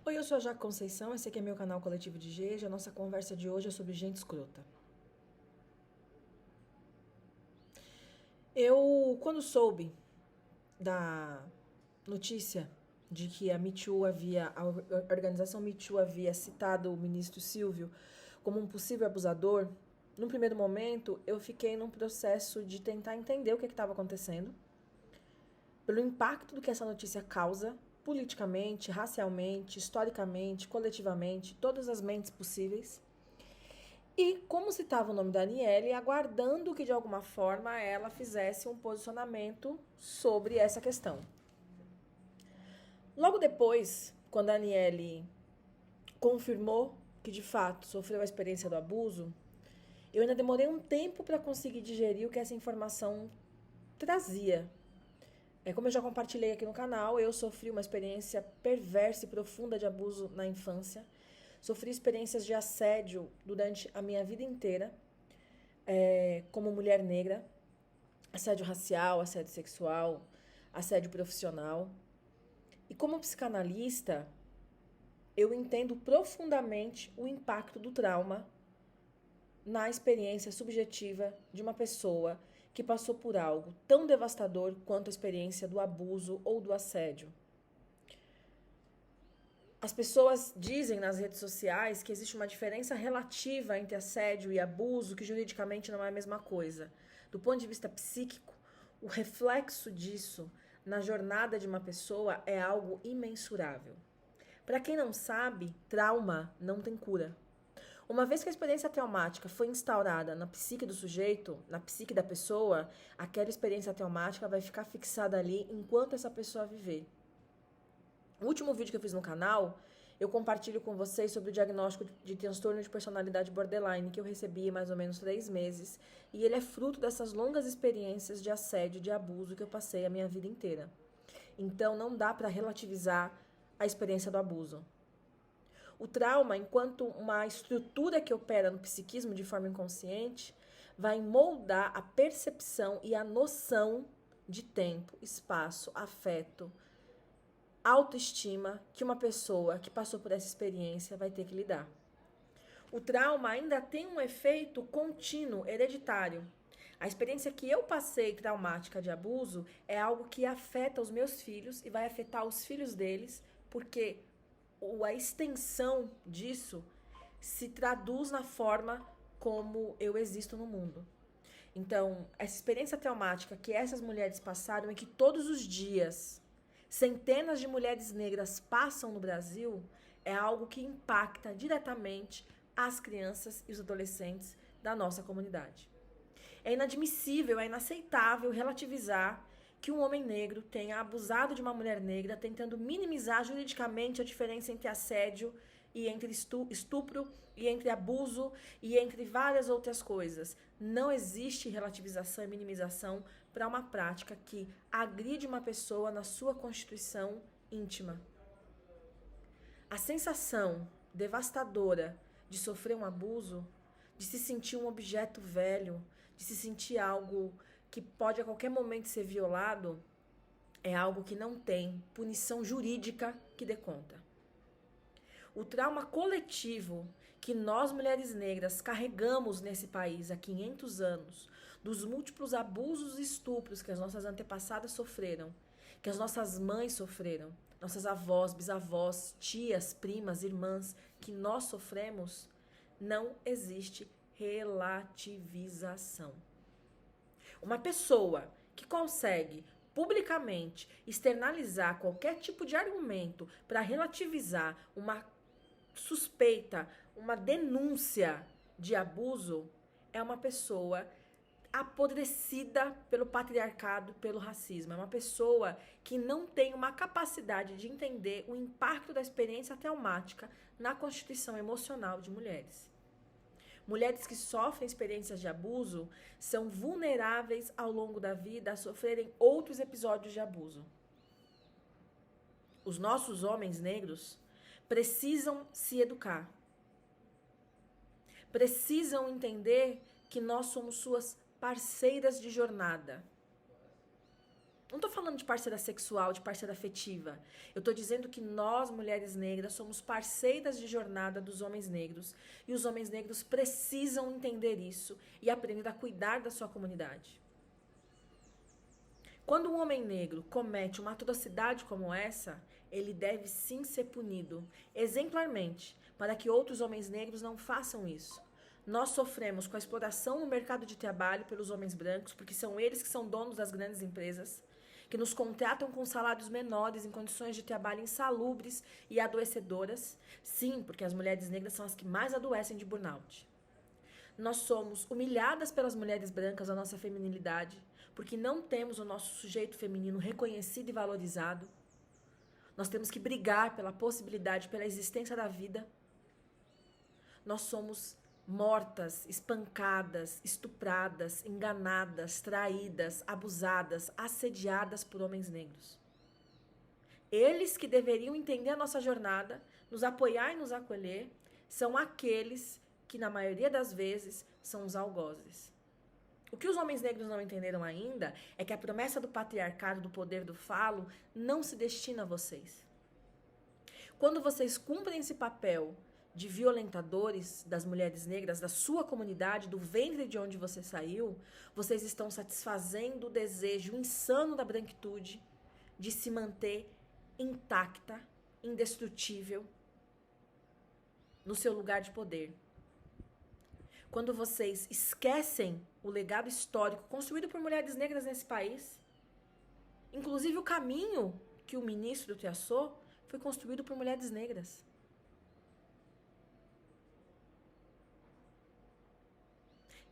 Oi, eu sou a Jaque Conceição, esse aqui é meu canal Coletivo de Geja. A nossa conversa de hoje é sobre gente escrota. Quando soube da notícia de que a organização Me Too havia citado o ministro Silvio como um possível abusador, num primeiro momento eu fiquei num processo de tentar entender o que estava acontecendo, pelo impacto do que essa notícia causa politicamente, racialmente, historicamente, coletivamente, todas as mentes possíveis. E como citava o nome da Aniele, aguardando que de alguma forma ela fizesse um posicionamento sobre essa questão. Logo depois, quando a Aniele confirmou que de fato sofreu a experiência do abuso, eu ainda demorei um tempo para conseguir digerir o que essa informação trazia. Como eu já compartilhei aqui no canal, eu sofri uma experiência perversa e profunda de abuso na infância. Sofri experiências de assédio durante a minha vida inteira, como mulher negra, assédio racial, assédio sexual, assédio profissional. E como psicanalista, eu entendo profundamente o impacto do trauma na experiência subjetiva de uma pessoa que passou por algo tão devastador quanto a experiência do abuso ou do assédio. As pessoas dizem nas redes sociais que existe uma diferença relativa entre assédio e abuso, que juridicamente não é a mesma coisa. Do ponto de vista psíquico, o reflexo disso na jornada de uma pessoa é algo imensurável. Para quem não sabe, trauma não tem cura. Uma vez que a experiência traumática foi instaurada na psique do sujeito, na psique da pessoa, aquela experiência traumática vai ficar fixada ali enquanto essa pessoa viver. O último vídeo que eu fiz no canal, eu compartilho com vocês sobre o diagnóstico de transtorno de personalidade borderline que eu recebi há mais ou menos 3 meses. E ele é fruto dessas longas experiências de assédio, de abuso que eu passei a minha vida inteira. Então não dá para relativizar a experiência do abuso. O trauma, enquanto uma estrutura que opera no psiquismo de forma inconsciente, vai moldar a percepção e a noção de tempo, espaço, afeto, autoestima que uma pessoa que passou por essa experiência vai ter que lidar. O trauma ainda tem um efeito contínuo, hereditário. A experiência que eu passei traumática de abuso é algo que afeta os meus filhos e vai afetar os filhos deles, porque a extensão disso se traduz na forma como eu existo no mundo. Então, essa experiência traumática que essas mulheres passaram e que todos os dias centenas de mulheres negras passam no Brasil é algo que impacta diretamente as crianças e os adolescentes da nossa comunidade. É inadmissível, é inaceitável relativizar que um homem negro tenha abusado de uma mulher negra, tentando minimizar juridicamente a diferença entre assédio e entre estupro e entre abuso e entre várias outras coisas. Não existe relativização e minimização para uma prática que agride uma pessoa na sua constituição íntima. A sensação devastadora de sofrer um abuso, de se sentir um objeto velho, de se sentir algo que pode a qualquer momento ser violado, é algo que não tem punição jurídica que dê conta. O trauma coletivo que nós, mulheres negras, carregamos nesse país há 500 anos, dos múltiplos abusos e estupros que as nossas antepassadas sofreram, que as nossas mães sofreram, nossas avós, bisavós, tias, primas, irmãs, que nós sofremos, não existe relativização. Uma pessoa que consegue publicamente externalizar qualquer tipo de argumento para relativizar uma suspeita, uma denúncia de abuso, é uma pessoa apodrecida pelo patriarcado, pelo racismo. É uma pessoa que não tem uma capacidade de entender o impacto da experiência traumática na constituição emocional de mulheres. Mulheres que sofrem experiências de abuso são vulneráveis ao longo da vida a sofrerem outros episódios de abuso. Os nossos homens negros precisam se educar. Precisam entender que nós somos suas parceiras de jornada. Não tô falando de parceira sexual, de parceira afetiva. Eu tô dizendo que nós, mulheres negras, somos parceiras de jornada dos homens negros. E os homens negros precisam entender isso e aprender a cuidar da sua comunidade. Quando um homem negro comete uma atrocidade como essa, ele deve sim ser punido exemplarmente, para que outros homens negros não façam isso. Nós sofremos com a exploração no mercado de trabalho pelos homens brancos, porque são eles que são donos das grandes empresas, que nos contratam com salários menores em condições de trabalho insalubres e adoecedoras. Sim, porque as mulheres negras são as que mais adoecem de burnout. Nós somos humilhadas pelas mulheres brancas a nossa feminilidade, porque não temos o nosso sujeito feminino reconhecido e valorizado. Nós temos que brigar pela possibilidade, pela existência da vida. Nós somos mortas, espancadas, estupradas, enganadas, traídas, abusadas, assediadas por homens negros. Eles que deveriam entender a nossa jornada, nos apoiar e nos acolher, são aqueles que, na maioria das vezes, são os algozes. O que os homens negros não entenderam ainda é que a promessa do patriarcado, do poder do falo, não se destina a vocês. Quando vocês cumprem esse papel de violentadores das mulheres negras, da sua comunidade, do ventre de onde você saiu, vocês estão satisfazendo o desejo insano da branquitude de se manter intacta, indestrutível, no seu lugar de poder. Quando vocês esquecem o legado histórico construído por mulheres negras nesse país, inclusive o caminho que o ministro traçou foi construído por mulheres negras.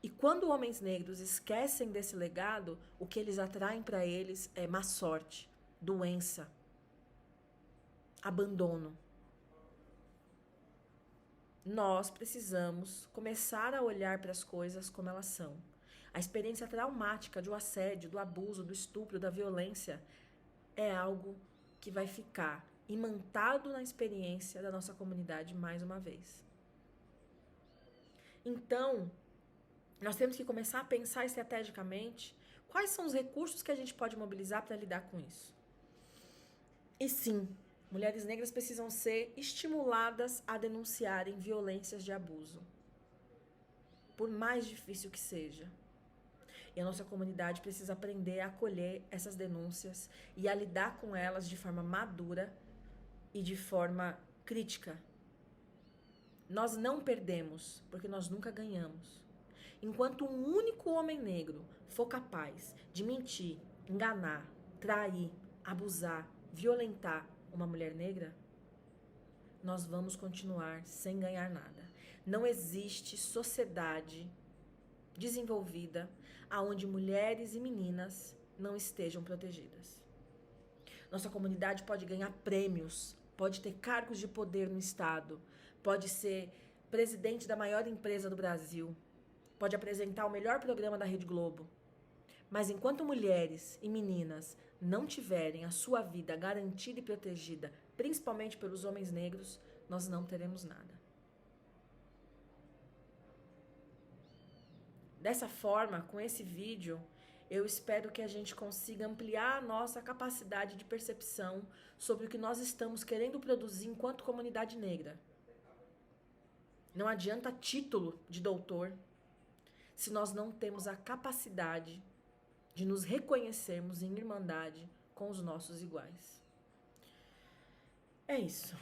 E quando homens negros esquecem desse legado, o que eles atraem para eles é má sorte, doença, abandono. Nós precisamos começar a olhar para as coisas como elas são. A experiência traumática do assédio, do abuso, do estupro, da violência é algo que vai ficar imantado na experiência da nossa comunidade mais uma vez. Então, nós temos que começar a pensar estrategicamente quais são os recursos que a gente pode mobilizar para lidar com isso. E sim, mulheres negras precisam ser estimuladas a denunciarem violências de abuso, por mais difícil que seja. E a nossa comunidade precisa aprender a acolher essas denúncias e a lidar com elas de forma madura e de forma crítica. Nós não perdemos, porque nós nunca ganhamos. Enquanto um único homem negro for capaz de mentir, enganar, trair, abusar, violentar uma mulher negra, nós vamos continuar sem ganhar nada. Não existe sociedade desenvolvida onde mulheres e meninas não estejam protegidas. Nossa comunidade pode ganhar prêmios, pode ter cargos de poder no Estado, pode ser presidente da maior empresa do Brasil, pode apresentar o melhor programa da Rede Globo. Mas enquanto mulheres e meninas não tiverem a sua vida garantida e protegida, principalmente pelos homens negros, nós não teremos nada. Dessa forma, com esse vídeo, eu espero que a gente consiga ampliar a nossa capacidade de percepção sobre o que nós estamos querendo produzir enquanto comunidade negra. Não adianta título de doutor se nós não temos a capacidade de nos reconhecermos em irmandade com os nossos iguais. É isso.